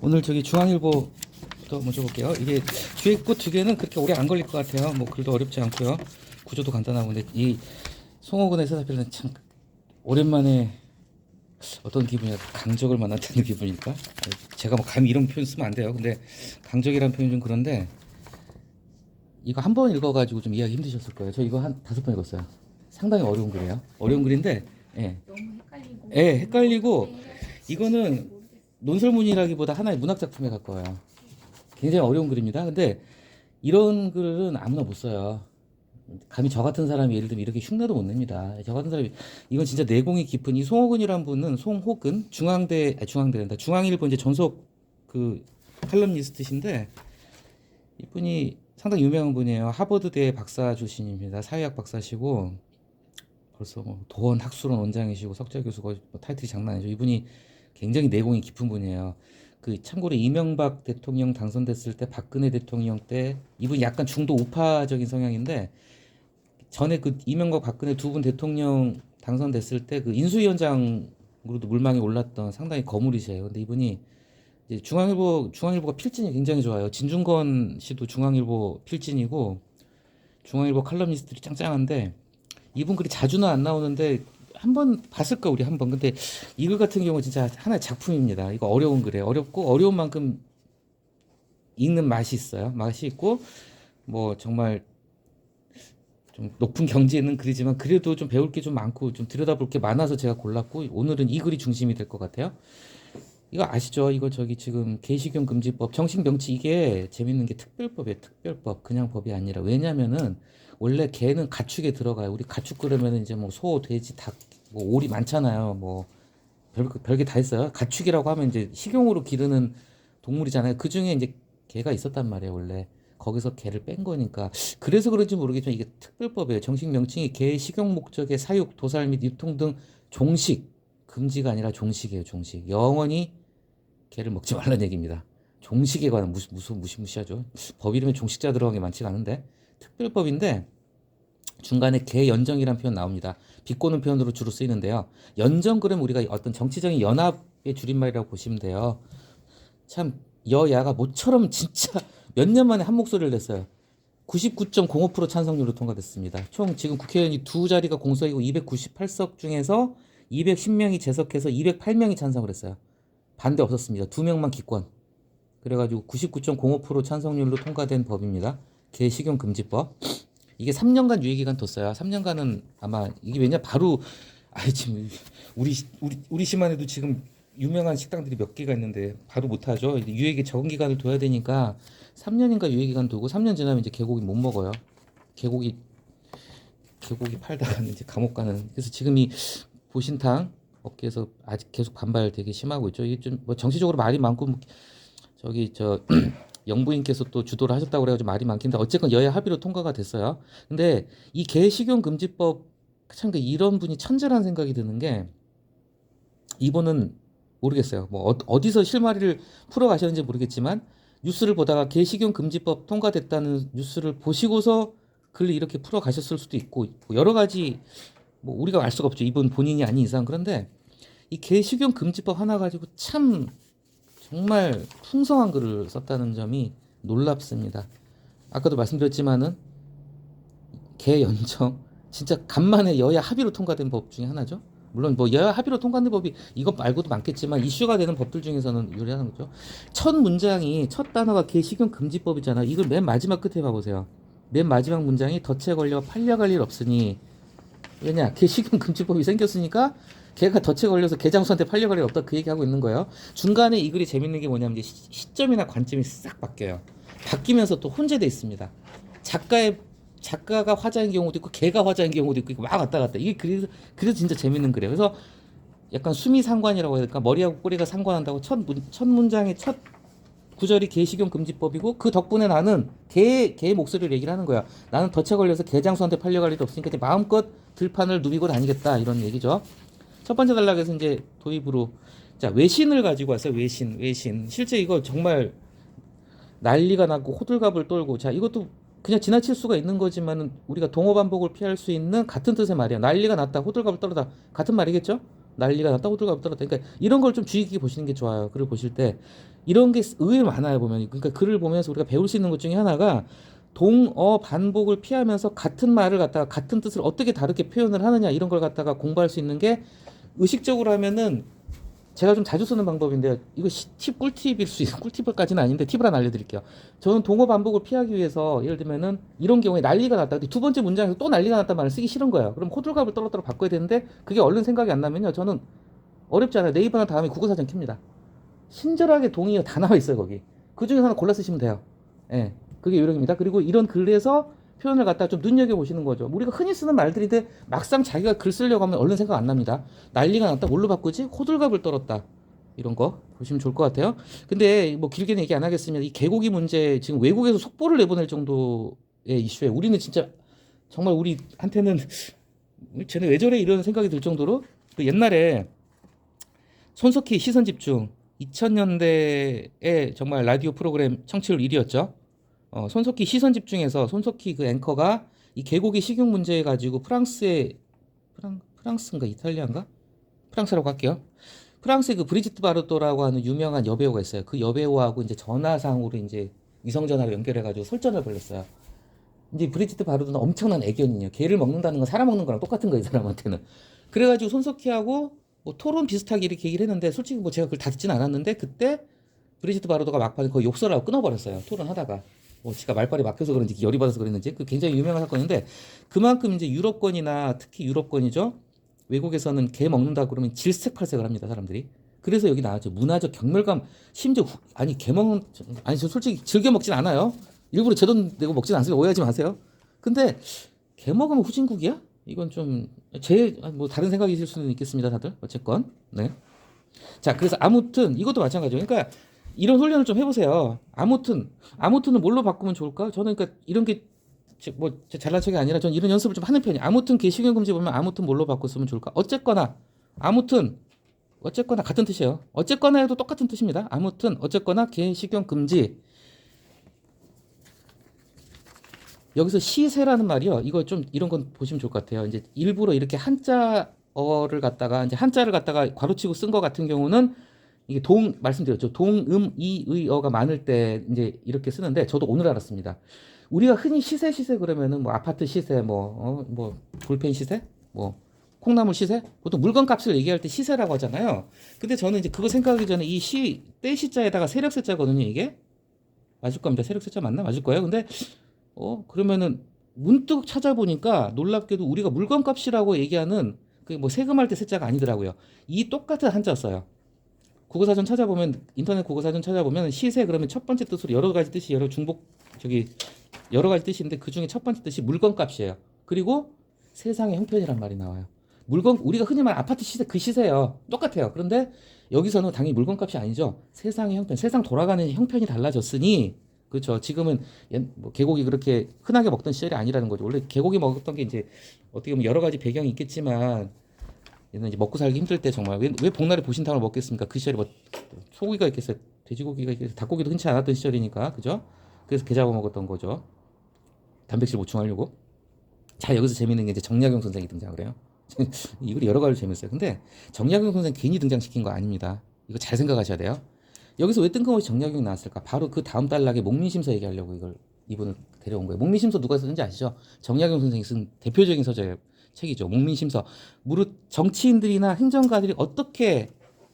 오늘 저기 중앙일보부터 먼저 볼게요. 이게 뒤에 거 두 개는 그렇게 오래 안 걸릴 것 같아요. 뭐 글도 어렵지 않고요. 구조도 간단하고. 근데 이 송호근의 세사필은 참 오랜만에 어떤 기분이야? 강적을 만났다는 기분일까? 제가 뭐 감히 이런 표현 쓰면 안 돼요. 근데 강적이라는 표현 좀 그런데 이거 한 번 읽어가지고 좀 이해하기 힘드셨을 거예요. 저 이거 한 5번 읽었어요. 상당히 어려운 글이에요. 어려운 글인데, 예. 너무 헷갈리고. 예, 헷갈리고 이거는 논설문이라기보다 하나의 문학 작품에 가까워요. 굉장히 어려운 글입니다. 근데 이런 글은 아무나 못 써요. 감히 저 같은 사람이 예를 들면 이렇게 흉내도 못 냅니다. 저 같은 사람이 이건 진짜 내공이 깊은 이 송호근이라는 분은 송호근 중앙대란다. 중앙일보 이제 전속 그 칼럼니스트신데 이분이 상당히 유명한 분이에요. 하버드대 박사 출신입니다. 사회학 박사시고 벌써 뭐 도원 학술원 원장이시고 석좌 교수고 뭐 타이틀이 장난 아니죠. 이분이 굉장히 내공이 깊은 분이에요. 그 참고로 이명박 대통령 당선됐을 때 박근혜 대통령 때 이분 약간 중도 우파적인 성향인데 전에 그 이명박 박근혜 두 분 대통령 당선됐을 때 그 인수위원장으로도 물망에 올랐던 상당히 거물이세요. 근데 이분이 이제 중앙일보가 필진이 굉장히 좋아요. 진중권 씨도 중앙일보 필진이고 중앙일보 칼럼니스트들이 짱짱한데 이분 글이 자주는 안 나오는데 한 번 봤을까 우리 한 번. 근데 이 글 같은 경우 진짜 하나의 작품입니다. 이거 어려운 글이에요. 어렵고 어려운 만큼 읽는 맛이 있어요. 맛이 있고 뭐 정말 좀 높은 경지에 있는 글이지만 그래도 좀 배울 게 좀 많고 좀 들여다볼 게 많아서 제가 골랐고 오늘은 이 글이 중심이 될 것 같아요. 이거 아시죠? 이거 저기 지금 개식용 금지법 정식 명치 이게 재밌는 게 특별법이에요. 특별법 그냥 법이 아니라 왜냐면은 원래 개는 가축에 들어가요. 우리 가축 그러면은 이제 뭐 소, 돼지, 닭, 뭐 오리 많잖아요. 뭐 별게 다 있어요. 가축이라고 하면 이제 식용으로 기르는 동물이잖아요. 그 중에 이제 개가 있었단 말이에요. 원래 거기서 개를 뺀 거니까 그래서 그런지 모르겠지만 이게 특별법이에요. 정식 명칭이 개 식용 목적의 사육, 도살 및 유통 등 종식 금지가 아니라 종식이에요. 종식 영원히 개를 먹지 말라는 얘기입니다. 종식에 관한 무시무시하죠. 법 이름에 종식자 들어간 게 많지가 않은데 특별법인데 중간에 개연정이라는 표현 나옵니다. 비꼬는 표현으로 주로 쓰이는데요. 연정 그러면 우리가 어떤 정치적인 연합의 줄임말이라고 보시면 돼요. 참 여야가 모처럼 진짜 몇 년 만에 한 목소리를 냈어요. 99.05% 찬성률로 통과됐습니다. 총 지금 국회의원이 두 자리가 공석이고 298석 중에서 210명이 재석해서 208명이 찬성을 했어요. 반대 없었습니다. 2명만 기권. 그래가지고 99.05% 찬성률로 통과된 법입니다. 개식용 금지법. 이게 3년간 유예기간 뒀어요. 3년간은 아마 이게 왜냐 바로 지금 우리 시만 해도 지금 유명한 식당들이 몇 개가 있는데 바로 못하죠. 유예기 적은 기간을 둬야 되니까 3년인가 유예기간 두고 3년 지나면 이제 개고기 못 먹어요. 개고기 팔다가는 이제 감옥 가는. 그래서 지금 이 보신탕 업계에서 아직 계속 반발 되게 심하고 있죠. 이게 좀 뭐 정치적으로 말이 많고 저기 저 영부인께서 또 주도를 하셨다고 그래가지고 말이 많긴 한데 어쨌건 여야 합의로 통과가 됐어요. 근데 이 개식용 금지법 참 이런 분이 천재라는 생각이 드는 게 이분은 모르겠어요. 뭐 어디서 실마리를 풀어 가셨는지 모르겠지만 뉴스를 보다가 개식용 금지법 통과됐다는 뉴스를 보시고서 글을 이렇게 풀어 가셨을 수도 있고 여러 가지 뭐 우리가 알 수가 없죠. 이분 본인이 아닌 이상. 그런데 이 개식용 금지법 하나 가지고 참 정말 풍성한 글을 썼다는 점이 놀랍습니다. 아까도 말씀드렸지만은 개연정 진짜 간만에 여야 합의로 통과된 법 중에 하나죠. 물론 뭐 여야 합의로 통과된 법이 이것 말고도 많겠지만 이슈가 되는 법들 중에서는 유리한 거죠. 첫 문장이 첫 단어가 개식용 금지법이잖아. 이걸 맨 마지막 끝에 봐보세요. 맨 마지막 문장이 덫에 걸려 팔려갈 일 없으니 왜냐 개식용 금지법이 생겼으니까 걔가 덫에 걸려서 개장수한테 팔려갈 일 없다 그 얘기하고 있는 거예요. 중간에 이 글이 재밌는 게 뭐냐면 이제 시점이나 관점이 싹 바뀌어요. 바뀌면서 또 혼재돼 있습니다. 작가가 화자인 경우도 있고 걔가 화자인 경우도 있고 막 왔다 갔다. 이게 그래서 진짜 재밌는 글이에요. 그래서 약간 수미상관이라고 해야 될까? 머리하고 꼬리가 상관한다고 첫 문장의 첫 구절이 개식용 금지법이고 그 덕분에 나는 개의 목소리를 얘기를 하는 거야. 나는 덫에 걸려서 개장수한테 팔려갈 일이 없으니까 이제 마음껏 들판을 누비고 다니겠다 이런 얘기죠. 첫 번째 단락에서 이제 도입으로 자 외신을 가지고 왔어요. 외신 실제 이거 정말 난리가 나고 호들갑을 떨고 자 이것도 그냥 지나칠 수가 있는 거지만은 우리가 동어 반복을 피할 수 있는 같은 뜻의 말이야. 난리가 났다, 호들갑을 떨다 같은 말이겠죠? 난리가 났다, 호들갑을 떨었다. 그러니까 이런 걸 좀 주의 깊게 보시는 게 좋아요. 글을 보실 때 이런 게 의외로 많아요 보면. 그러니까 글을 보면서 우리가 배울 수 있는 것 중에 하나가 동어 반복을 피하면서 같은 말을 갖다가 같은 뜻을 어떻게 다르게 표현을 하느냐 이런 걸 갖다가 공부할 수 있는 게 의식적으로 하면은 제가 좀 자주 쓰는 방법인데요. 이거 팁 꿀팁일 수 있어요. 꿀팁까지는 아닌데 팁을 하나 알려드릴게요. 저는 동어 반복을 피하기 위해서 예를 들면은 이런 경우에 난리가 났다. 두 번째 문장에서 또 난리가 났다 말을 쓰기 싫은 거예요. 그럼 호들갑을 떨어뜨려 바꿔야 되는데 그게 얼른 생각이 안 나면요. 저는 어렵지 않아요. 네이버나 다음에 국어사전 켭니다. 친절하게 동의어 다 나와 있어요 거기. 그 중에서 하나 골라 쓰시면 돼요. 예, 그게 요령입니다. 그리고 이런 글에서 표현을 갖다 좀 눈여겨 보시는 거죠. 우리가 흔히 쓰는 말들인데 막상 자기가 글 쓰려고 하면 얼른 생각 안 납니다. 난리가 났다, 뭘로 바꾸지? 호들갑을 떨었다. 이런 거 보시면 좋을 것 같아요. 근데 뭐 길게는 얘기 안 하겠습니다. 이 개고기 문제 지금 외국에서 속보를 내보낼 정도의 이슈에 우리는 진짜 정말 우리한테는 쟤네 왜 저래 이런 생각이 들 정도로 그 옛날에 손석희 시선집중 2000년대에 정말 라디오 프로그램 청취율 1위였죠. 손석희 시선집중에서 손석희 그 앵커가 이 개고기 식용 문제 가지고 프랑스인가 이탈리아인가? 프랑스라고 할게요. 프랑스의 그 브리지트 바르토라고 하는 유명한 여배우가 있어요. 그 여배우하고 이제 전화상으로 이제 위성 전화로 연결해가지고 설전을 벌였어요. 이제 브리지트 바르토는 엄청난 애견이에요. 개를 먹는다는 건 사람 먹는 거랑 똑같은 거예요, 이 사람한테는. 그래가지고 손석희하고 뭐 토론 비슷하게 이렇게 얘기를 했는데 솔직히 뭐 제가 그걸 다 듣진 않았는데 그때 브리지트 바르토가 막판에 거의 욕설을 하고 끊어버렸어요. 토론하다가. 뭐 지가 말빨이 막혀서 그런지 열이 받아서 그랬는지 그 굉장히 유명한 사건인데 그만큼 이제 유럽권이나 특히 유럽권이죠. 외국에서는 개 먹는다 그러면 질색팔색을 합니다 사람들이. 그래서 여기 나왔죠. 문화적 경멸감. 심지어 아니 개 먹는 아니 저 솔직히 즐겨 먹진 않아요. 일부러 제 돈 내고 먹진 않습니다. 오해하지 마세요. 근데 개 먹으면 후진국이야? 이건 좀 제 뭐 다른 생각이 있을 수는 있겠습니다 다들. 어쨌건 네. 자 그래서 아무튼 이것도 마찬가지죠. 그러니까 이런 훈련을 좀 해보세요. 아무튼은 뭘로 바꾸면 좋을까? 저는 그러니까 이런 게 뭐 잘난 척이 아니라 전 이런 연습을 좀 하는 편이에요. 아무튼 개식용 금지 보면 아무튼 뭘로 바꿨으면 좋을까? 아무튼 어쨌거나 같은 뜻이에요. 어쨌거나 해도 똑같은 뜻입니다. 아무튼 어쨌거나 개식용 금지. 여기서 시세라는 말이요. 이거 좀 이런 건 보시면 좋을 것 같아요. 이제 일부러 이렇게 한자어를 갖다가 이제 한자를 갖다가 괄호치고 쓴 거 같은 경우는 이게 말씀드렸죠. 동음이의어가 많을 때 이제 이렇게 쓰는데 저도 오늘 알았습니다. 우리가 흔히 시세 그러면은 뭐 아파트 시세, 뭐 볼펜 시세, 뭐 콩나물 시세, 보통 물건값을 얘기할 때 시세라고 하잖아요. 근데 저는 이제 그거 생각하기 전에 이 떼시자에다가 세력세자거든요. 이게 맞을 겁니다. 세력세자 맞나? 맞을 거예요. 근데 그러면은 문득 찾아보니까 놀랍게도 우리가 물건값이라고 얘기하는 그 뭐 세금할 때 세자가 아니더라고요. 이 똑같은 한자 써요. 국어사전 찾아보면 인터넷 국어사전 찾아보면 시세 그러면 첫 번째 뜻으로 여러 가지 뜻이 여러 가지 뜻인데 그 중에 첫 번째 뜻이 물건값이에요. 그리고 세상의 형편이란 말이 나와요. 우리가 흔히 말하는 아파트 시세 그 시세예요. 똑같아요. 그런데 여기서는 당연히 물건값이 아니죠. 세상의 형편, 세상 돌아가는 형편이 달라졌으니 그렇죠. 지금은 뭐 개고기 그렇게 흔하게 먹던 시절이 아니라는 거죠. 원래 개고기 먹었던 게 이제 어떻게 보면 여러 가지 배경이 있겠지만 얘는 이제 먹고 살기 힘들 때 정말 왜 복날에 보신탕을 먹겠습니까? 그 시절에 뭐 소고기가 있겠어요, 돼지고기가 있겠어요, 닭고기도 흔치 않았던 시절이니까 그죠? 그래서 게 잡아 먹었던 거죠. 단백질 보충하려고. 자 여기서 재밌는 게 이제 정약용 선생이 등장을 해요. 이글이 여러 가지 재밌어요. 근데 정약용 선생 괜히 등장시킨 거 아닙니다. 이거 잘 생각하셔야 돼요. 여기서 왜 뜬금없이 정약용이 나왔을까? 바로 그 다음 단락에 목민심서 얘기하려고 이분을 데려온 거예요. 목민심서 누가 썼는지 아시죠? 정약용 선생이 쓴 대표적인 책이죠. 목민심서. 무릇 정치인들이나 행정가들이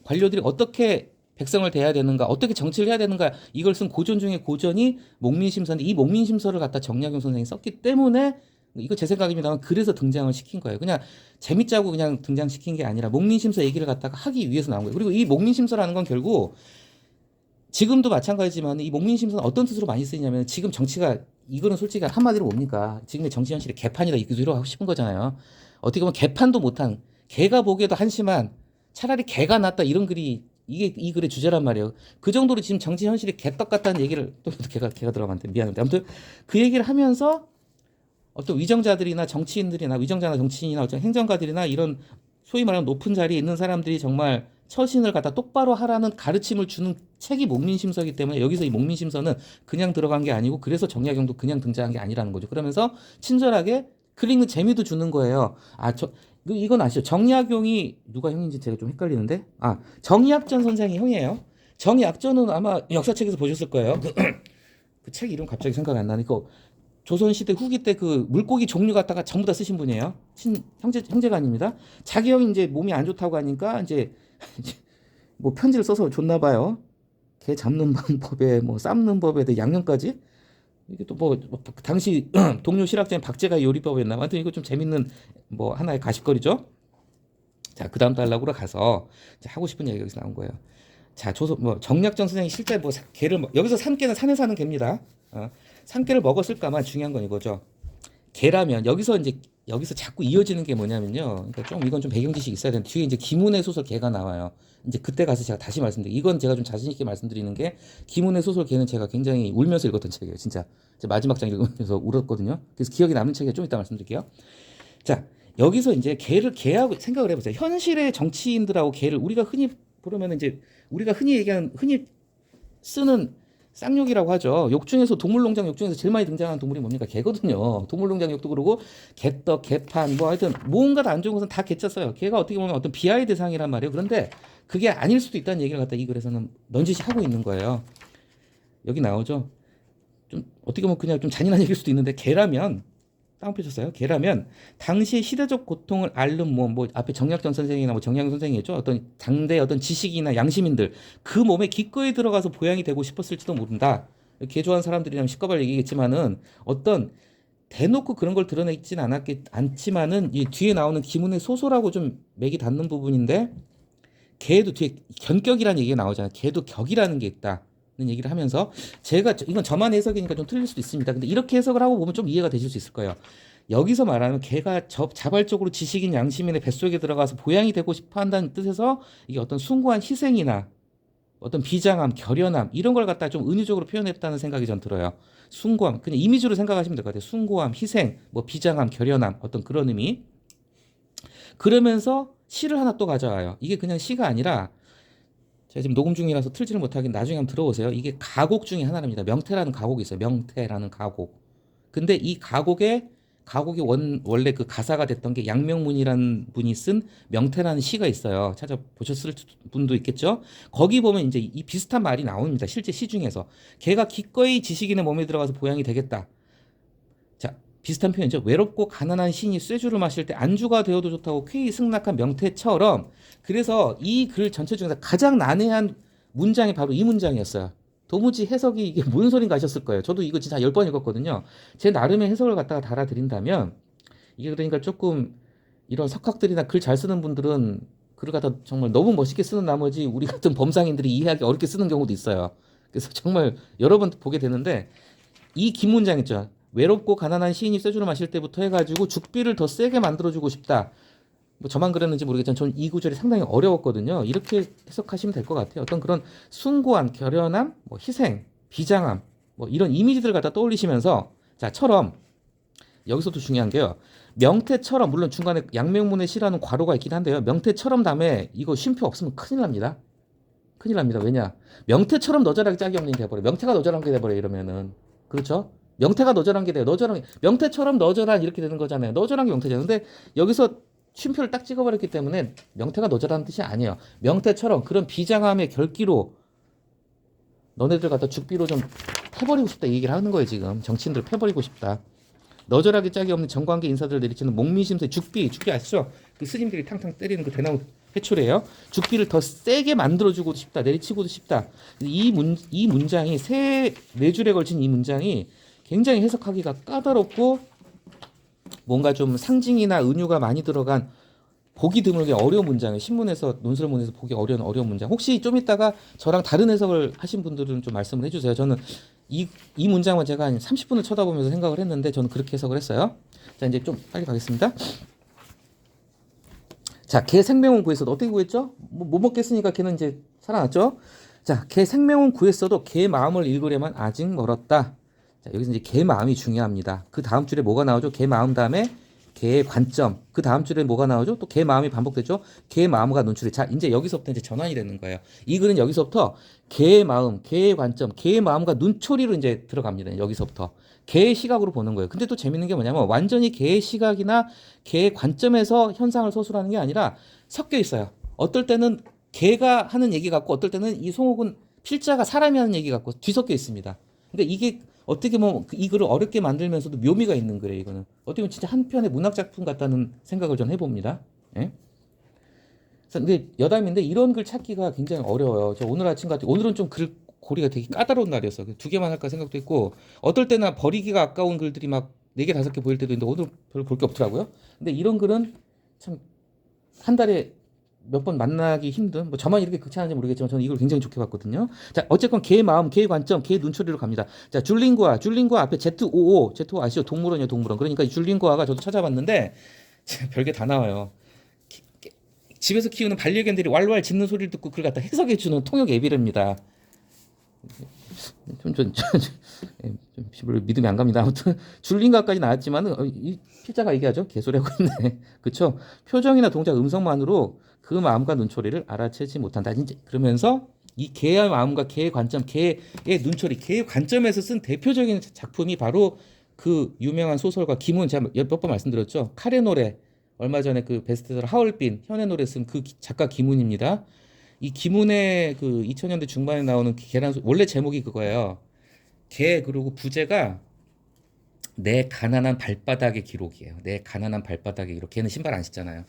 관료들이 어떻게 백성을 대해야 되는가, 어떻게 정치를 해야 되는가, 이걸 쓴 고전 중에 고전이 목민심서인데 이 목민심서를 갖다 정약용 선생이 썼기 때문에 이거 제 생각입니다만 그래서 등장을 시킨 거예요. 그냥 재밌자고 그냥 등장시킨 게 아니라 목민심서 얘기를 갖다가 하기 위해서 나온 거예요. 그리고 이 목민심서라는 건 결국 지금도 마찬가지지만 이 목민심서는 어떤 뜻으로 많이 쓰이냐면 지금 정치가 이거는 솔직히 한마디로 뭡니까? 지금의 정치 현실이 개판이다 이거로 하고 싶은 거잖아요. 어떻게 보면 개판도 못한 개가 보기에도 한심한 차라리 개가 낫다 이런 글이 이게 이 글의 주제란 말이에요. 그 정도로 지금 정치 현실이 개떡 같다는 얘기를 또 개가 들어가면 미안한데 아무튼 그 얘기를 하면서 어떤 위정자들이나 정치인들이나 위정자나 정치인이나 어떤 행정가들이나 이런 소위 말하는 높은 자리에 있는 사람들이 정말 처신을 갖다 똑바로 하라는 가르침을 주는 책이 목민심서이기 때문에 여기서 이 목민심서는 그냥 들어간 게 아니고 그래서 정약용도 그냥 등장한 게 아니라는 거죠. 그러면서 친절하게 글 읽는 재미도 주는 거예요. 이건 아시죠? 정약용이 누가 형인지 제가 좀 헷갈리는데, 정약전 선생이 형이에요. 정약전은 아마 역사책에서 보셨을 거예요. 그 책 이름 갑자기 생각이 안 나니까 조선시대 후기 때 그 물고기 종류 갖다가 전부 다 쓰신 분이에요. 형제가 아닙니다. 자기 형이 이제 몸이 안 좋다고 하니까 이제 뭐 편지를 써서 줬나 봐요. 개 잡는 방법에 뭐 삶는 법에 대해 양념까지. 이게 또 뭐 당시 동료 실학자인 박제가 요리법이었나. 하여튼 이거 좀 재밌는 뭐 하나의 가십거리죠. 자, 그 다음 달락으로 가서 이제 하고 싶은 얘기가 여기서 나온 거예요. 자, 정약전 선생이 실제 개를 여기서 산개는 산에 사는 개입니다. 산개를 먹었을까만 중요한 건 이거죠. 개라면 여기서 자꾸 이어지는 게 뭐냐면요. 그러니까 좀 이건 좀 배경 지식이 있어야 되는데 뒤에 이제 김훈의 소설 개가 나와요. 이제 그때 가서 제가 다시 말씀드릴게요. 이건 제가 좀 자신 있게 말씀드리는 게 김훈의 소설 개는 제가 굉장히 울면서 읽었던 책이에요. 진짜 마지막 장 읽으면서 울었거든요. 그래서 기억이 남는 책이 좀 이따 말씀드릴게요. 자, 여기서 이제 개하고 생각을 해보세요. 현실의 정치인들하고 개를 우리가 흔히 보려면 이제 우리가 흔히 쓰는 쌍욕이라고 하죠. 욕 중에서 동물농장 욕 중에서 제일 많이 등장하는 동물이 뭡니까? 개거든요. 동물농장 욕도 그러고 개떡, 개판 뭐 하여튼 뭔가 다 안 좋은 것은 다 개짜 써요. 개가 어떻게 보면 어떤 비하의 대상이란 말이에요. 그런데 그게 아닐 수도 있다는 얘기를 갖다 이 글에서는 넌지시 하고 있는 거예요. 여기 나오죠. 좀 어떻게 보면 그냥 좀 잔인한 얘기일 수도 있는데 개라면 다운 펴셨어요. 개라면 당시의 시대적 고통을 앓는 뭐 앞에 정약전 선생이나 뭐 정양 선생이었죠. 어떤 당대 어떤 지식이나 양시민들 그 몸에 기꺼이 들어가서 보양이 되고 싶었을지도 모른다. 개 좋아하는 사람들이라면 시꺼벌 얘기겠지만은 어떤 대놓고 그런 걸 드러내진 않지만은 이 뒤에 나오는 김훈의 소설하고 좀 맥이 닿는 부분인데 개도 뒤에 견격이라는 얘기가 나오잖아요. 개도 격이라는 게 있다. 는 얘기를 하면서 제가 이건 저만 해석이니까 좀 틀릴 수도 있습니다. 근데 이렇게 해석을 하고 보면 좀 이해가 되실 수 있을 거예요. 여기서 말하는 개가 자발적으로 지식인 양시민의 뱃속에 들어가서 보양이 되고 싶어 한다는 뜻에서 이게 어떤 숭고한 희생이나 어떤 비장함, 결연함 이런 걸 갖다 좀 은유적으로 표현했다는 생각이 전 들어요. 숭고함 그냥 이미지로 생각하시면 될 것 같아요. 숭고함, 희생, 뭐 비장함, 결연함 어떤 그런 의미. 그러면서 시를 하나 또 가져와요. 이게 그냥 시가 아니라 제가 지금 녹음 중이라서 틀지를 못하긴 나중에 한번 들어보세요. 이게 가곡 중에 하나랍니다. 명태라는 가곡이 있어요. 명태라는 가곡. 근데 이 가곡이 원래 그 가사가 됐던 게 양명문이라는 분이 쓴 명태라는 시가 있어요. 찾아보셨을 분도 있겠죠. 거기 보면 이제 이 비슷한 말이 나옵니다. 실제 시 중에서 개가 기꺼이 지식인의 몸에 들어가서 보양이 되겠다. 자, 비슷한 표현이죠. 외롭고 가난한 신이 쇠주를 마실 때 안주가 되어도 좋다고 쾌히 승낙한 명태처럼 그래서 이 글 전체 중에서 가장 난해한 문장이 바로 이 문장이었어요. 도무지 해석이 이게 뭔 소린가 하셨을 거예요. 저도 이거 진짜 10번 읽었거든요. 제 나름의 해석을 갖다가 달아드린다면 이게 그러니까 조금 이런 석학들이나 글 잘 쓰는 분들은 글을 갖다 정말 너무 멋있게 쓰는 나머지 우리 같은 범상인들이 이해하기 어렵게 쓰는 경우도 있어요. 그래서 정말 여러 번 보게 되는데 이 긴 문장 있죠. 외롭고 가난한 시인이 쇠주를 마실 때부터 해가지고 죽비를 더 세게 만들어주고 싶다. 뭐 저만 그랬는지 모르겠지만 저는 이 구절이 상당히 어려웠거든요. 이렇게 해석하시면 될 것 같아요. 어떤 그런 숭고한 결연함, 뭐 희생, 비장함, 뭐 이런 이미지들을 갖다 떠올리시면서 처럼 여기서도 중요한 게요. 명태처럼 물론 중간에 양명문의 시라는 괄호가 있긴 한데요. 명태처럼 다음에 이거 쉼표 없으면 큰일 납니다. 큰일 납니다. 왜냐? 명태처럼 너절하게 짝이 없는 게 돼버려. 명태가 너절한 게 돼버려 이러면은 그렇죠? 명태가 너절한 게 돼요. 명태처럼 너절한 이렇게 되는 거잖아요. 너절한 게 명태잖아요. 근데 여기서 쉼표를 딱 찍어버렸기 때문에 명태가 너절하는 뜻이 아니에요. 명태처럼 그런 비장함의 결기로 너네들 갖다 죽비로 좀 패버리고 싶다 이 얘기를 하는 거예요. 지금 정치인들 패버리고 싶다. 너절하게 짝이 없는 정관계 인사들을 내리치는 목미심새 죽비 아시죠? 그 스님들이 탕탕 때리는 그 대나무 회초리예요. 죽비를 더 세게 만들어주고 싶다. 내리치고도 싶다. 이 문장이 네 줄에 걸친 이 문장이 굉장히 해석하기가 까다롭고 뭔가 좀 상징이나 은유가 많이 들어간 보기 드물게 어려운 문장이에요. 신문에서 논설문에서 보기 어려운 문장. 혹시 좀 이따가 저랑 다른 해석을 하신 분들은 좀 말씀을 해주세요. 저는 이 문장만 제가 한 30분을 쳐다보면서 생각을 했는데 저는 그렇게 해석을 했어요. 자, 이제 좀 빨리 가겠습니다. 자, 개 생명은 구했어도 어떻게 구했죠? 못 먹겠으니까 개는 이제 살아났죠? 자, 개 생명은 구했어도 개 마음을 읽으려면 아직 멀었다. 자, 여기서 이제 개 마음이 중요합니다. 그 다음 줄에 뭐가 나오죠? 개 마음 다음에 개의 관점. 그 다음 줄에 뭐가 나오죠? 또 개 마음이 반복되죠? 개의 마음과 논출이. 자, 이제 여기서부터 이제 전환이 되는 거예요. 이 글은 여기서부터 개의 마음, 개의 관점, 개의 마음과 눈초리로 이제 들어갑니다. 여기서부터. 개의 시각으로 보는 거예요. 근데 또 재밌는 게 뭐냐면 완전히 개의 시각이나 개의 관점에서 현상을 서술하는 게 아니라 섞여 있어요. 어떨 때는 개가 하는 얘기 같고 어떨 때는 이 송옥은 필자가 사람이 하는 얘기 같고 뒤섞여 있습니다. 그러니까 이게 어떻게 보면 이 글을 어렵게 만들면서도 묘미가 있는 글이에요. 이거는 어떻게 보면 진짜 한 편의 문학 작품 같다는 생각을 전 해봅니다. 예? 근데 여담인데 이런 글 찾기가 굉장히 어려워요. 저 오늘 아침 같은 오늘은 좀 글 고리가 되게 까다로운 날이었어. 두 개만 할까 생각도 했고 어떨 때는 버리기가 아까운 글들이 막 네 개 다섯 개 보일 때도 있는데 오늘 별로 볼 게 없더라고요. 근데 이런 글은 참 한 달에 몇 번 만나기 힘든 뭐 저만 이렇게 극찬하는지 모르겠지만 저는 이걸 굉장히 좋게 봤거든요. 자 어쨌건 개의 마음, 개의 관점, 개의 눈초리로 갑니다. 자 줄링고아 앞에 ZOO 아시죠? 동물원이요 동물원. 그러니까 이 줄링고아가 저도 찾아봤는데 별게 다 나와요. 집에서 키우는 반려견들이 왈왈 짖는 소리를 듣고 그걸 갖다 해석해주는 통역 앱이랍니다. 좀 믿음이 안 갑니다. 아무튼 줄링가까지 나왔지만은 이 필자가 얘기하죠. 개소리하고 있네. 그쵸? 표정이나 동작, 음성만으로 그 마음과 눈초리를 알아채지 못한다. 이제 그러면서 이 개의 마음과 개의 관점, 개의 눈초리, 개의 관점에서 쓴 대표적인 작품이 바로 그 유명한 소설가 김훈 제가 몇 번 말씀드렸죠. 칼의 노래 얼마 전에 그 베스트셀러 하얼빈 현의 노래 쓴 그 작가 김훈입니다. 이 김훈의 그 2000년대 중반에 나오는 원래 제목이 그거예요. 개 그리고 부제가 내 가난한 발바닥의 기록이에요. 내 가난한 발바닥의 기록. 걔는 신발 안 신잖아요.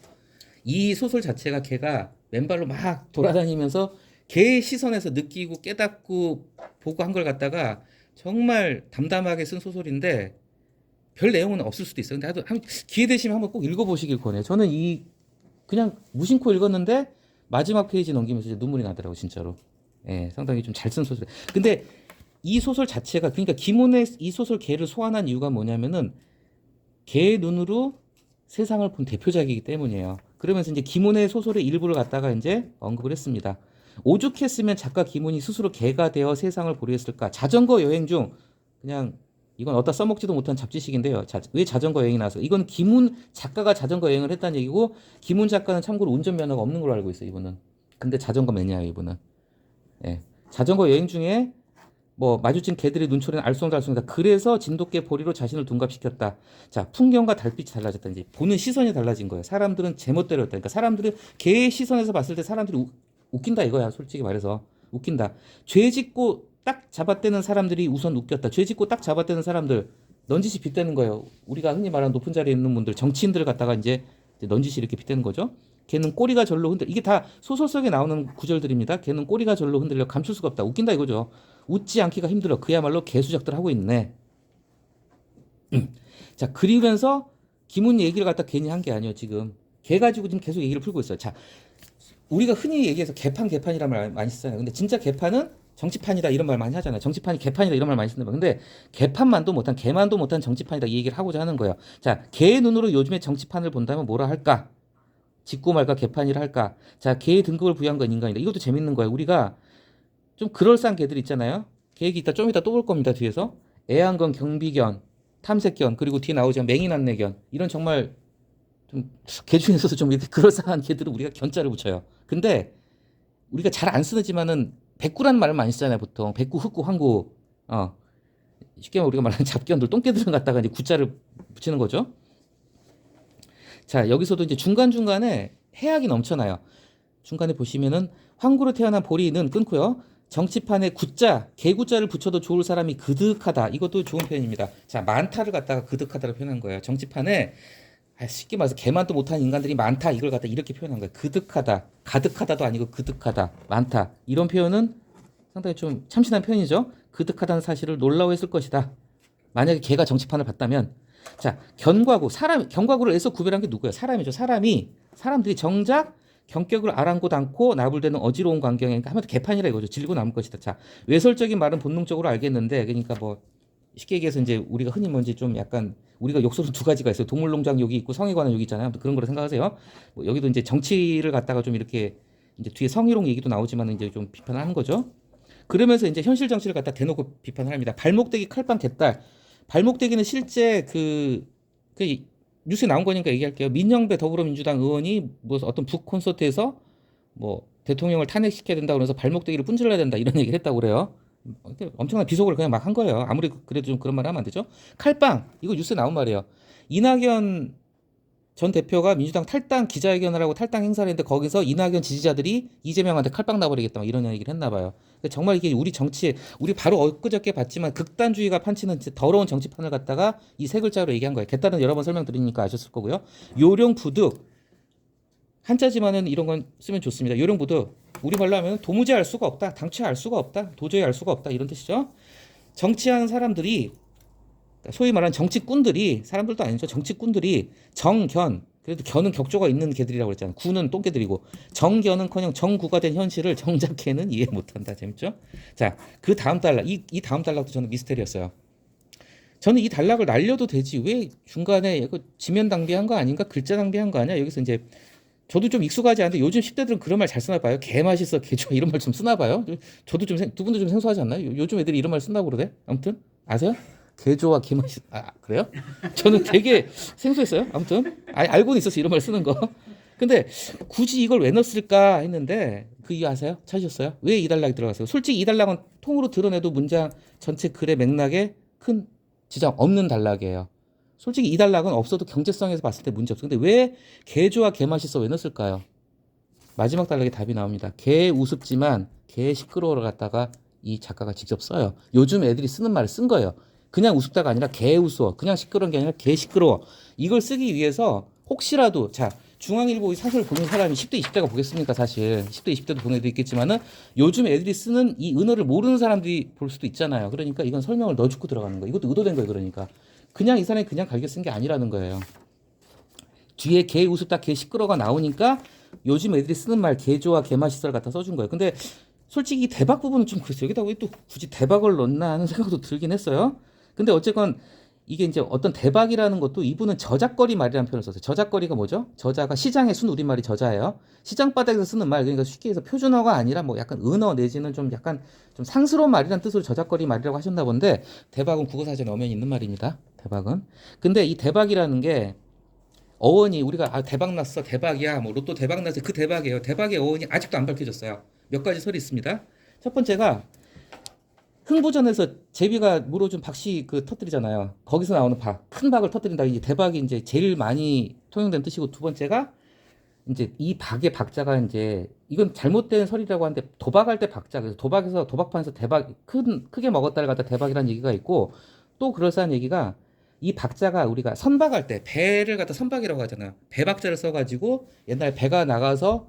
이 소설 자체가 걔가 맨발로 막 돌아다니면서 개의 시선에서 느끼고 깨닫고 보고 한 걸 갖다가 정말 담담하게 쓴 소설인데 별 내용은 없을 수도 있어요. 근데 기회 되시면 한번 꼭 읽어보시길 권해요. 저는 이 그냥 무심코 읽었는데 마지막 페이지 넘기면서 이제 눈물이 나더라고 진짜로. 예, 상당히 좀 잘 쓴 소설. 근데 이 소설 자체가 그러니까 김훈의 이 소설 개를 소환한 이유가 뭐냐면은 개의 눈으로 세상을 본 대표작이기 때문이에요. 그러면서 이제 김훈의 소설의 일부를 갖다가 이제 언급을 했습니다. 오죽했으면 작가 김훈이 스스로 개가 되어 세상을 보려 했을까? 자전거 여행 중 그냥 이건 어디다 써먹지도 못한 잡지식인데요. 왜 자전거 여행이 나서? 이건 김훈 작가가 자전거 여행을 했다는 얘기고 김훈 작가는 참고로 운전면허가 없는 걸로 알고 있어요. 이분은. 근데 자전거 매니아예요. 이분은. 예. 자전거 여행 중에 뭐 마주친 개들의 눈초리는 알쏭달쏭이다. 그래서 진돗개 보리로 자신을 둔갑시켰다. 자, 풍경과 달빛이 달라졌다. 이제 보는 시선이 달라진 거예요. 사람들은 제멋대로였다. 그러니까 사람들은 개의 시선에서 봤을 때 사람들이 웃긴다 이거야. 솔직히 말해서 웃긴다. 죄 짓고 딱 잡아떼는 사람들이 우선 웃겼다. 죄 짓고 딱 잡아떼는 사람들 넌지시 빗대는 거예요. 우리가 흔히 말하는 높은 자리에 있는 분들 정치인들 갖다가 이제 넌지시 이렇게 빗대는 거죠. 걔는 꼬리가 절로 흔들 이게 다 소설 속에 나오는 구절들입니다. 걔는 꼬리가 절로 흔들려 감출 수가 없다. 웃긴다 이거죠. 웃지 않기가 힘들어. 그야말로 개수작들 하고 있네. 자 그리면서 김훈 얘기를 갖다 괜히 한 게 아니에요. 지금 개 가지고 지금 계속 얘기를 풀고 있어요. 자 우리가 흔히 얘기해서 개판이란 말 많이 쓰잖아요. 근데 진짜 개판은 정치판이다 이런 말 많이 하잖아요. 정치판이 개판이다 이런 말 많이 쓰는 거. 근데 개만도 못한 정치판이다 이 얘기를 하고자 하는 거예요. 자, 개의 눈으로 요즘의 정치판을 본다면 뭐라 할까? 짓고 말까 개판이라 할까? 자, 개의 등급을 부여한 건 인간이다. 이것도 재밌는 거예요. 우리가 좀 그럴싸한 개들 있잖아요. 계획이 좀 이따 또 볼 겁니다. 뒤에서 애완견, 경비견, 탐색견 그리고 뒤에 나오지만 맹인안내견 이런 정말 좀 개 중에서도 좀 이렇게 그럴싸한 개들은 우리가 견자를 붙여요. 근데 우리가 잘 안 쓰지만은 백구라는 말을 많이 쓰잖아요. 보통 백구, 흑구, 황구. 쉽게 우리가 말하는 잡견들, 똥개들을 갖다가 이제 구자를 붙이는 거죠. 자, 여기서도 이제 중간중간에 해악이 넘쳐나요. 중간에 보시면은 황구로 태어난 보리는 끊고요. 정치판에 구자, 개구자를 붙여도 좋을 사람이 그득하다. 이것도 좋은 표현입니다. 자, 많다를 갖다가 그득하다로 표현한 거예요. 정치판에 쉽게 말해서 개만도 못한 인간들이 많다. 이걸 갖다 이렇게 표현한 거예요. 그득하다. 가득하다도 아니고 그득하다. 많다. 이런 표현은 상당히 좀 참신한 표현이죠. 그득하다는 사실을 놀라워했을 것이다. 만약에 개가 정치판을 봤다면 자, 견과구를 애써 구별한 게 누구예요? 사람이죠. 사람들이 정작 경격을 아랑곳 않고 나불대는 어지러운 광경에 그러니까 하면 개판이라 이거죠. 질고 남을 것이다. 자, 외설적인 말은 본능적으로 알겠는데 그러니까 뭐 쉽게 얘기해서 이제 우리가 흔히 뭔지 좀 약간 우리가 욕설은 두 가지가 있어요. 동물농장 욕이 있고 성에 관한 욕이 있잖아요. 그런 거로 생각하세요. 뭐 여기도 이제 정치를 갖다가 좀 이렇게 이제 뒤에 성희롱 얘기도 나오지만 이제 좀 비판하는 거죠. 그러면서 이제 현실 정치를 갖다 대놓고 비판을 합니다. 발목대기 칼빵 개딸. 발목대기는 실제 그 뉴스에 나온 거니까 얘기할게요. 민영배 더불어민주당 의원이 뭐 어떤 북 콘서트에서 뭐 대통령을 탄핵시켜야 된다 그러면서 발목대기를 분질러야 된다 이런 얘기를 했다고 그래요. 엄청난 비속어를 그냥 막 한 거예요. 아무리 그래도 좀 그런 말 하면 안 되죠. 칼빵 이거 뉴스에 나온 말이에요. 이낙연 전 대표가 민주당 탈당 기자회견을 하고 탈당 행사를 했는데 거기서 이낙연 지지자들이 이재명한테 칼빵 나버리겠다 막 이런 얘기를 했나 봐요. 정말 이게 우리 정치에 우리 바로 엊그저께 봤지만 극단주의가 판치는 더러운 정치판을 갖다가 이 세 글자로 얘기한 거예요. 개딸은 여러 번 설명드리니까 아셨을 거고요. 요령부득 한자지만은 이런 건 쓰면 좋습니다. 요령부득 우리말로 하면 도무지 알 수가 없다. 당최 알 수가 없다. 도저히 알 수가 없다. 이런 뜻이죠. 정치하는 사람들이 소위 말하는 정치꾼들이 사람들도 아니죠. 정치꾼들이 정견 그래도 견은 격조가 있는 개들이라고 그랬잖아요. 구는 똥개들이고 정견은커녕 정구가 된 현실을 정작해는 이해 못한다. 재밌죠? 자, 그 다음 단락 이 다음 단락도 저는 미스테리였어요. 저는 이 단락을 날려도 되지 왜 중간에 이거 지면 낭비한 거 아닌가 글자 낭비한 거 아니야? 여기서 이제 저도 좀 익숙하지 않은데 요즘 10대들은 그런 말 잘 쓰나 봐요. 개 맛있어, 개 좋아 이런 말 좀 쓰나 봐요. 저도 좀 두 분도 좀 생소하지 않나요? 요즘 애들이 이런 말 쓴다고 그러대. 아무튼 아세요? 개 좋아, 개 맛있어. 아 그래요? 저는 되게 생소했어요. 아무튼 알고는 있었어 이런 말 쓰는 거. 근데 굳이 이걸 왜 넣었을까 했는데 그 이유 아세요? 찾으셨어요? 왜 이 단락이 들어갔어요? 솔직히 이 단락은 통으로 드러내도 문장 전체 글의 맥락에 큰 지장 없는 단락이에요. 솔직히 이 단락은 없어도 경제성에서 봤을 때 문제 없어요. 근데 왜 개 좋아 개 맛있어 왜 넣었을까요? 마지막 단락에 답이 나옵니다. 개 우습지만 개 시끄러워를 갖다가 이 작가가 직접 써요. 요즘 애들이 쓰는 말을 쓴 거예요. 그냥 우습다가 아니라 개 우스워. 그냥 시끄러운 게 아니라 개 시끄러워. 이걸 쓰기 위해서 혹시라도 자 중앙일보 사설 보는 사람이 10대 20대가 보겠습니까 사실 10대 20대도 보는 애도 있겠지만은 요즘 애들이 쓰는 이 은어를 모르는 사람들이 볼 수도 있잖아요. 그러니까 이건 설명을 넣어주고 들어가는 거예요. 이것도 의도된 거예요. 그러니까 그냥 이 사람이 그냥 갈겨 쓴 게 아니라는 거예요. 뒤에 개 우습다 개 시끄러가 나오니까 요즘 애들이 쓰는 말 개 좋아 개 맛있어 갖다 써준 거예요. 근데 솔직히 대박 부분은 좀 그랬어요. 여기다 왜 또 굳이 대박을 넣나 하는 생각도 들긴 했어요. 근데 어쨌건 이게 이제 어떤 대박이라는 것도 이분은 저작거리 말이라는 표현을 썼어요. 저작거리가 뭐죠? 저자가 시장의 순 우리말이 저자예요. 시장 바닥에서 쓰는 말 그러니까 쉽게 해서 표준어가 아니라 뭐 약간 은어 내지는 좀 약간 좀 상스러운 말이라는 뜻으로 저작거리 말이라고 하셨나 본데 대박은 국어사전에 엄연히 있는 말입니다. 대박은. 근데 이 대박이라는 게 어원이 우리가 대박 났어 대박이야 뭐 로또 대박 났어 그 대박이에요. 대박의 어원이 아직도 안 밝혀졌어요. 몇 가지 설이 있습니다. 첫 번째가 흥부전에서 제비가 물어준 박씨 그 터뜨리잖아요. 거기서 나오는 박, 큰 박을 터뜨린다. 이제 대박이 이제 제일 많이 통용된 뜻이고 두 번째가 이제 이 박의 박자가 이제 이건 잘못된 설이라고 하는데 도박할 때 박자 그래서 도박에서 도박판에서 대박 크게 먹었다를 갖다 대박이라는 얘기가 있고 또 그럴싸한 얘기가 이 박자가 우리가 선박할 때 배를 갖다 선박이라고 하잖아요. 배 박자를 써가지고 옛날 배가 나가서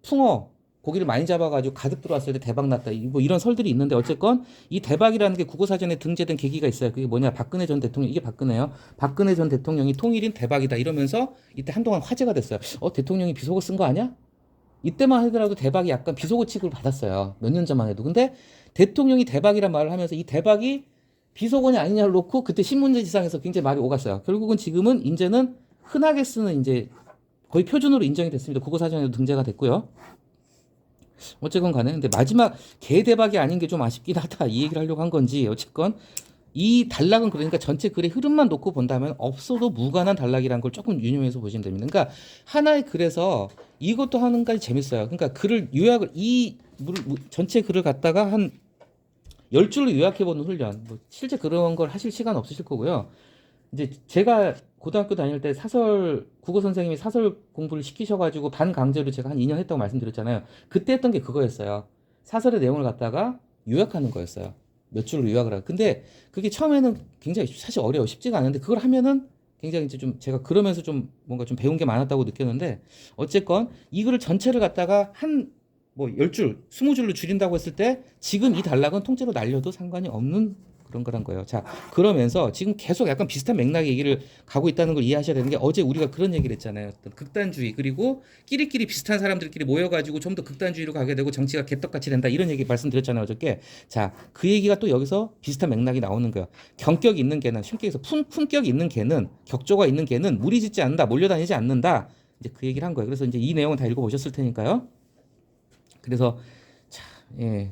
풍어 고기를 많이 잡아가지고 가득 들어왔을 때 대박 났다. 뭐 이런 설들이 있는데 어쨌건 이 대박이라는 게 국어사전에 등재된 계기가 있어요. 그게 뭐냐? 박근혜 전 대통령 이게 박근혜요. 박근혜 전 대통령이 통일인 대박이다 이러면서 이때 한동안 화제가 됐어요. 대통령이 비속어 쓴 거 아니야? 이때만 하더라도 대박이 약간 비속어 취급을 받았어요. 몇 년 전만 해도. 근데 대통령이 대박이란 말을 하면서 이 대박이 비속어냐 아니냐를 놓고 그때 신문지상에서 굉장히 말이 오갔어요. 결국은 지금은 이제는 흔하게 쓰는 이제 거의 표준으로 인정이 됐습니다. 국어사전에도 등재가 됐고요. 어쨌건 간에 근데 마지막 개 대박이 아닌 게 좀 아쉽긴 하다 이 얘기를 하려고 한 건지 어쨌건 이 단락은 그러니까 전체 글의 흐름만 놓고 본다면 없어도 무관한 단락이라는 걸 조금 유념해서 보시면 됩니다. 그러니까 하나의 글에서 이것도 하는 까지 재밌어요. 그러니까 글을 요약을 전체 글을 갖다가 한 10줄로 요약해보는 훈련 뭐 실제 그런 걸 하실 시간 없으실 거고요. 이제 제가 고등학교 다닐 때 사설 국어 선생님이 사설 공부를 시키셔가지고 반강제로 제가 한 2년 했다고 말씀드렸잖아요. 그때 했던 게 그거였어요. 사설의 내용을 갖다가 요약하는 거였어요. 몇 줄로 요약을 하고. 근데 그게 처음에는 굉장히 사실 어려워 쉽지가 않은데 그걸 하면은 굉장히 이제 좀 제가 그러면서 좀 뭔가 좀 배운 게 많았다고 느꼈는데 어쨌건 이 글을 전체를 갖다가 한 뭐 10줄, 20줄로 줄인다고 했을 때 지금 이 단락은 통째로 날려도 상관이 없는 그런 거란 거예요. 자, 그러면서 지금 계속 약간 비슷한 맥락의 얘기를 가고 있다는 걸 이해하셔야 되는 게 어제 우리가 그런 얘기를 했잖아요. 어떤 극단주의 그리고 끼리끼리 비슷한 사람들끼리 모여가지고 좀 더 극단주의로 가게 되고 정치가 개떡같이 된다 이런 얘기 말씀드렸잖아요. 어저께. 자, 그 얘기가 또 여기서 비슷한 맥락이 나오는 거예요. 경격이 있는 개는 쉽게 해서 품격이 있는 개는 격조가 있는 개는 무리짓지 않는다 몰려다니지 않는다 이제 그 얘기를 한 거예요. 그래서 이제 이 내용은 다 읽어보셨을 테니까요. 그래서 자, 예,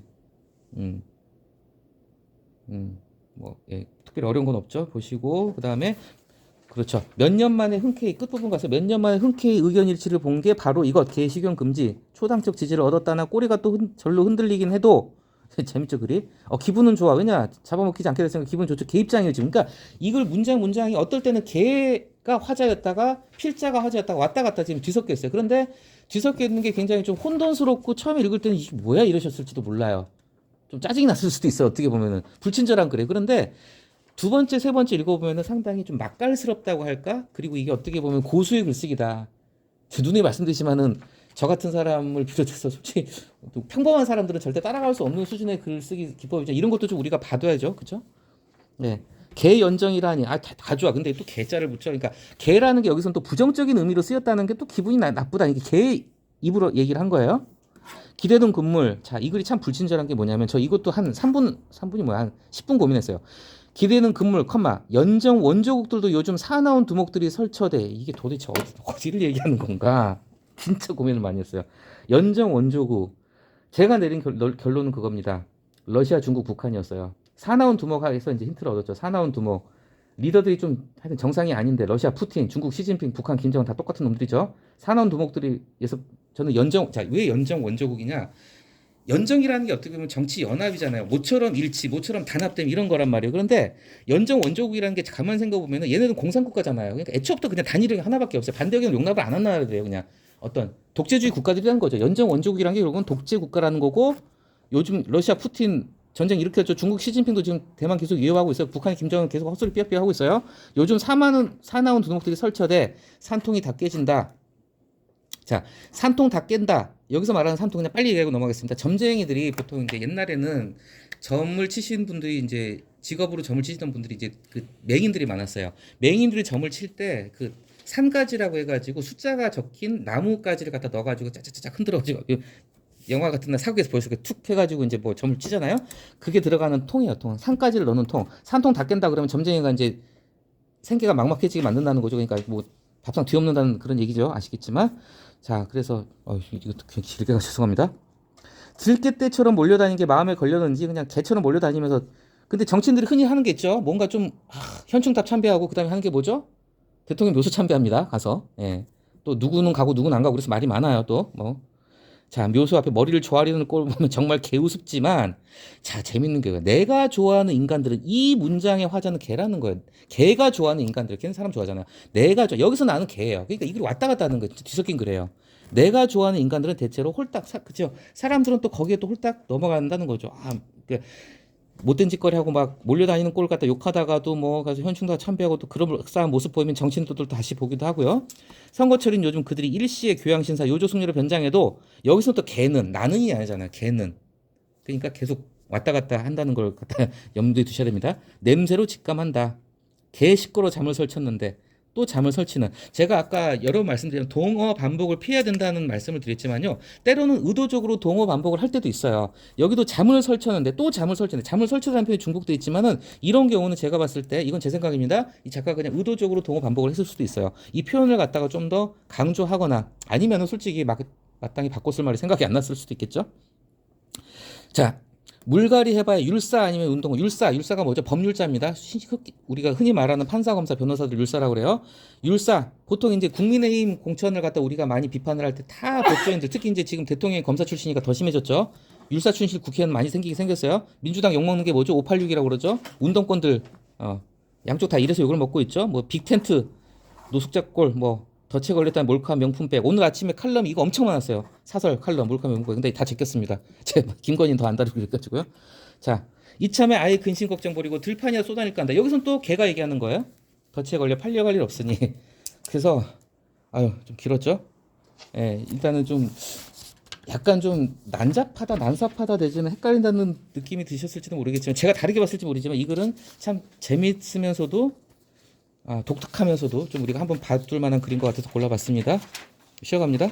뭐 예, 특별히 어려운 건 없죠. 보시고 그 다음에 그렇죠. 몇 년 만에 흔쾌히 끝부분 가서 몇 년 만에 흔쾌히 의견 일치를 본 게 바로 이것 개식용 금지 초당적 지지를 얻었다나 꼬리가 또 절로 흔들리긴 해도 재밌죠 글이? 기분은 좋아. 왜냐 잡아먹히지 않게 됐으니까 기분 좋죠. 개 입장이지. 그러니까 이걸 문장이 어떨 때는 개가 화자였다가 필자가 화자였다가 왔다 갔다 지금 뒤섞여 있어요. 그런데 뒤섞여 있는 게 굉장히 좀 혼돈스럽고 처음에 읽을 때는 이게 뭐야 이러셨을지도 몰라요. 좀 짜증이 났을 수도 있어요. 어떻게 보면은 불친절한 글에. 그런데 두 번째, 세 번째 읽어보면은 상당히 좀 맛깔스럽다고 할까? 그리고 이게 어떻게 보면 고수의 글쓰기다. 누누이 말씀드리지만은 저 같은 사람을 비롯해서 솔직히 평범한 사람들은 절대 따라갈 수 없는 수준의 글쓰기 기법이죠. 이런 것도 좀 우리가 봐둬야죠. 그죠? 네. 개 연정이라니 다 좋아. 근데 또 개자를 붙여. 그러니까 개라는 게 여기서는 또 부정적인 의미로 쓰였다는 게 또 기분이 나쁘다. 이게 개 입으로 얘기를 한 거예요. 기대던 금물. 자, 이 글이 참 불친절한 게 뭐냐면 저 이것도 한 3분이 뭐야? 한 10분 고민했어요. 기대는 금물, 연정 원조국들도 요즘 사나운 두목들이 설쳐대. 이게 도대체 어디를 얘기하는 건가? 진짜 고민을 많이 했어요. 연정 원조국. 제가 내린 결론은 그겁니다. 러시아, 중국, 북한이었어요. 사나운 두목에서 이제 힌트를 얻었죠. 사나운 두목. 리더들이 좀 하여튼 정상이 아닌데 러시아 푸틴, 중국 시진핑, 북한 김정은 다 똑같은 놈들이죠. 사나운 두목들이에서 저는 왜 연정 원조국이냐? 연정이라는 게 어떻게 보면 정치 연합이잖아요. 모처럼 일치, 모처럼 단합됨 이런 거란 말이에요. 그런데 연정 원조국이라는 게 가만 생각해 보면은 얘네는 공산국가잖아요. 그러니까 애초부터 그냥 단일이 하나밖에 없어요. 반대 의견 용납을 안 한다는 거예요. 그냥 어떤 독재주의 국가들이라는 거죠. 연정 원조국이라는 게 결국은 독재 국가라는 거고 요즘 러시아 푸틴 전쟁 일으켰죠. 중국 시진핑도 지금 대만 계속 위협하고 있어요. 북한 김정은 계속 헛소리 삐약삐약 하고 있어요. 요즘 사나운 두목들이 설쳐대 산통이 다 깨진다. 자, 산통 다 깬다. 여기서 말하는 산통 그냥 빨리 얘기하고 넘어가겠습니다. 점쟁이들이 보통 이제 옛날에는 점을 치신 분들이 이제 직업으로 점을 치시던 분들이 이제 그 맹인들이 많았어요. 맹인들이 점을 칠 때 그 산가지라고 해가지고 숫자가 적힌 나무가지를 갖다 넣어가지고 짜짜짜짜 흔들어가지고 영화 같은 날 사극에서 보였을 때 툭 해가지고 이제 뭐 점을 치잖아요. 그게 들어가는 통이에요. 통. 산가지를 넣는 통. 산통 다 깬다 그러면 점쟁이가 이제 생계가 막막해지게 만든다는 거죠. 그러니까 뭐 밥상 뒤엎는다는 그런 얘기죠. 아시겠지만. 자, 그래서 이거 길게 가 죄송합니다. 들깨 떼처럼 몰려다니는 게 마음에 걸렸는지 그냥 개처럼 몰려다니면서 근데 정치인들이 흔히 하는 게 있죠. 뭔가 좀 현충탑 참배하고 그다음에 하는 게 뭐죠? 대통령 묘소 참배합니다. 가서. 예. 또 누구는 가고 누구는 안 가고 그래서 말이 많아요. 또 뭐. 자, 묘소 앞에 머리를 조아리는 꼴 보면 정말 개우습지만 자, 재밌는 게 내가 좋아하는 인간들은 이 문장의 화자는 개라는 거예요. 개가 좋아하는 인간들. 걔는 사람 좋아하잖아요. 여기서 나는 개예요. 그러니까 이걸 왔다 갔다 하는 거예요. 뒤섞인 그래요. 내가 좋아하는 인간들은 대체로 홀딱 그죠? 사람들은 또 거기에 또 홀딱 넘어간다는 거죠. 그러니까 못된 짓거리 하고 막 몰려다니는 꼴 갖다 욕하다가도 뭐 가서 현충다 참배하고 또 그런 흑사한 모습 보이면 정치인들도 다시 보기도 하고요. 선거철인 요즘 그들이 일시의 교양신사 요조숙녀를 변장해도 여기서 또 개는 나는이 아니잖아요. 개는 그러니까 계속 왔다 갔다 한다는 걸 갖다 염두에 두셔야 됩니다. 냄새로 직감한다. 개 식구로 잠을 설쳤는데 또 잠을 설치는 제가 아까 여러 번 말씀드린 동어 반복을 피해야 된다는 말씀을 드렸지만요. 때로는 의도적으로 동어 반복을 할 때도 있어요. 여기도 잠을 설쳤는데 또 잠을 설치는데 잠을 설치라는 표현이 중복돼 있지만은 이런 경우는 제가 봤을 때 이건 제 생각입니다. 이 작가가 그냥 의도적으로 동어 반복을 했을 수도 있어요. 이 표현을 갖다가 좀 더 강조하거나 아니면은 솔직히 마땅히 바꿨을 말이 생각이 안 났을 수도 있겠죠. 자, 물갈이 해봐야 율사 아니면 운동호. 율사가 뭐죠? 법률자입니다. 우리가 흔히 말하는 판사, 검사, 변호사들 율사라고 그래요. 율사 보통 이제 국민의힘 공천을 갖다 우리가 많이 비판을 할 때 타 법조인들 특히 이제 지금 대통령이 검사 출신이니까 더 심해졌죠. 율사 출신 국회의원 많이 생겼어요. 민주당 욕먹는 게 뭐죠? 586이라고 그러죠. 운동권들 양쪽 다 이래서 욕을 먹고 있죠. 뭐 빅텐트, 노숙자골, 뭐 덫에 걸렸다는 몰카 명품백. 오늘 아침에 칼럼 이거 엄청 많았어요. 사설 칼럼 몰카 명품백. 근데 다 제꼈습니다. 제가 김건희는 더 안 다루고 그래가지고요. 자, 이참에 아예 근심 걱정 버리고 들판이야 쏘다니까 한다. 여기서는 또 걔가 얘기하는 거예요. 덫에 걸려 팔려갈 일 없으니. 그래서 좀 길었죠. 예, 일단은 좀 약간 좀 난삽하다 내지는 헷갈린다는 느낌이 드셨을지도 모르겠지만 제가 다르게 봤을지 모르지만 이 글은 참 재밌으면서도 독특하면서도 좀 우리가 한번 봐둘 만한 글인 것 같아서 골라봤습니다. 쉬어갑니다.